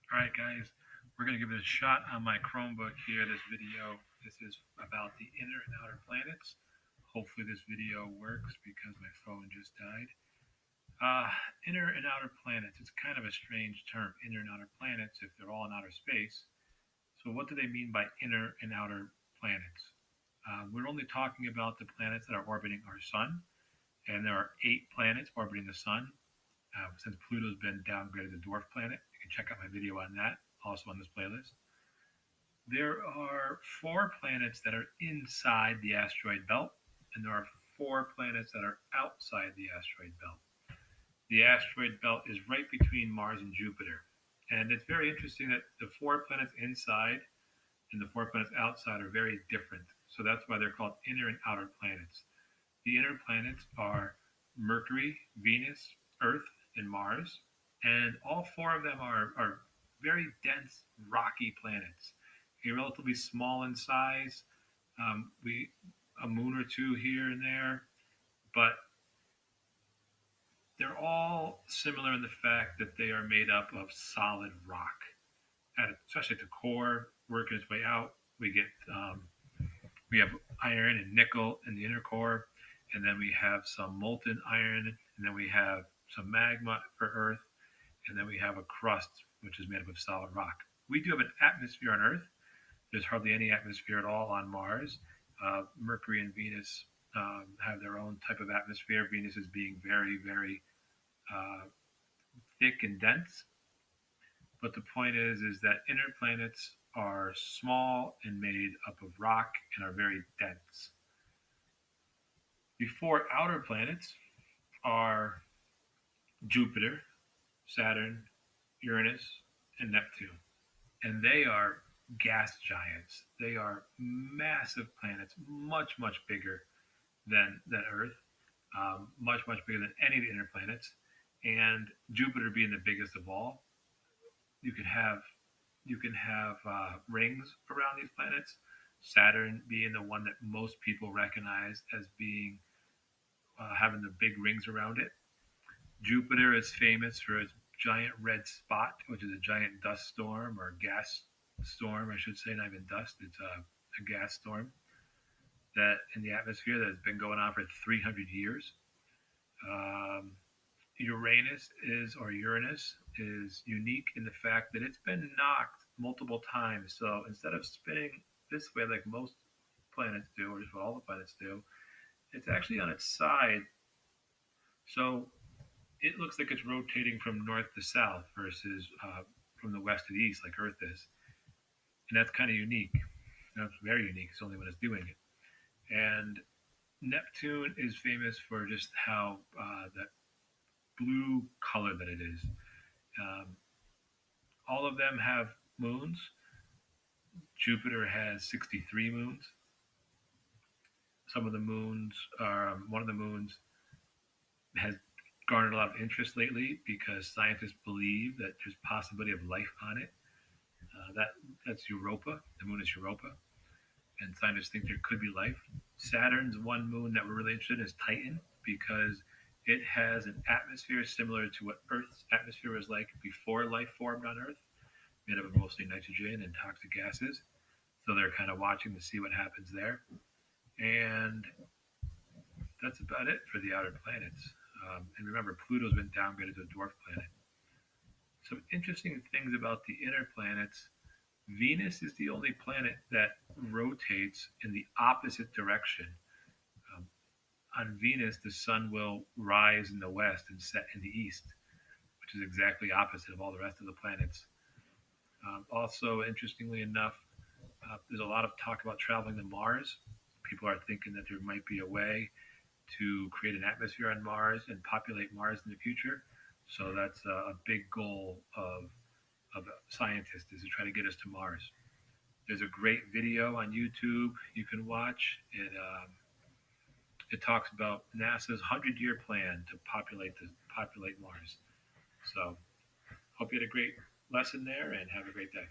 All right, guys, we're going to give it a shot on my Chromebook here. This video, this is about the inner and outer planets. Hopefully this video works because my phone just died. Uh, Inner and outer planets, it's kind of a strange term, inner and outer planets, if they're all in outer space. So what do they mean by inner and outer planets? We're only talking about the planets that are orbiting our sun, and there are 8 planets orbiting the sun. Since Pluto's been downgraded to dwarf planet, you can check out my video on that, also on this playlist. There are 4 planets that are inside the asteroid belt, and there are 4 planets that are outside the asteroid belt. The asteroid belt is right between Mars and Jupiter. And it's very interesting that the 4 planets inside and the 4 planets outside are very different. So that's why they're called inner and outer planets. The inner planets are Mercury, Venus, Earth, and Mars. And all 4 of them are very dense, rocky planets. They're relatively small in size. We a moon or two here and there, but they're all similar in the fact that they are made up of solid rock, especially at the core, working its way out. We get we have iron and nickel in the inner core, and then we have some molten iron, and then we have some magma for Earth, and then we have a crust which is made up of solid rock. We do have an atmosphere on Earth. There's hardly any atmosphere at all on Mars. Mercury and Venus have their own type of atmosphere. Venus is being very, very uh, thick and dense. But the point is that inner planets are small and made up of rock and are very dense. The 4 outer planets are Jupiter, Saturn, Uranus, and Neptune. And they are gas giants. They are massive planets, much, much bigger than Earth, much, much bigger than any of the inner planets. And Jupiter being the biggest of all, you can have rings around these planets. Saturn being the one that most people recognize as being having the big rings around it. Jupiter is famous for its giant red spot, which is a giant dust storm or gas storm, I should say, not even dust. It's a gas storm that in the atmosphere that has been going on for 300 years. Um, Uranus is unique in the fact that it's been knocked multiple times. So instead of spinning this way like most planets do, or just what all the planets do, it's actually on its side. So it looks like it's rotating from north to south versus from the west to the east, like Earth is. And that's kind of unique. That's very unique. It's only when it's doing it. And Neptune is famous for just how that blue color that it is. Um, all of them have moons. Jupiter has 63 moons. Some of the moons are, one of the moons has garnered a lot of interest lately because scientists believe that there's possibility of life on it. That's Europa. The moon is Europa, and scientists think there could be life. Saturn's one moon that we're really interested in is Titan because it has an atmosphere similar to what Earth's atmosphere was like before life formed on Earth, made up of mostly nitrogen and toxic gases. So they're kind of watching to see what happens there. And that's about it for the outer planets. And remember, Pluto's been downgraded to a dwarf planet. Some interesting things about the inner planets. Venus is the only planet that rotates in the opposite direction. Um, on Venus, the sun will rise in the west and set in the east, which is exactly opposite of all the rest of the planets. Also, interestingly enough, there's a lot of talk about traveling to Mars. People are thinking that there might be a way to create an atmosphere on Mars and populate Mars in the future. So that's a big goal of scientists is to try to get us to Mars. There's a great video on YouTube you can watch. It talks about NASA's 100-year plan to populate Mars. So hope you had a great lesson there and have a great day.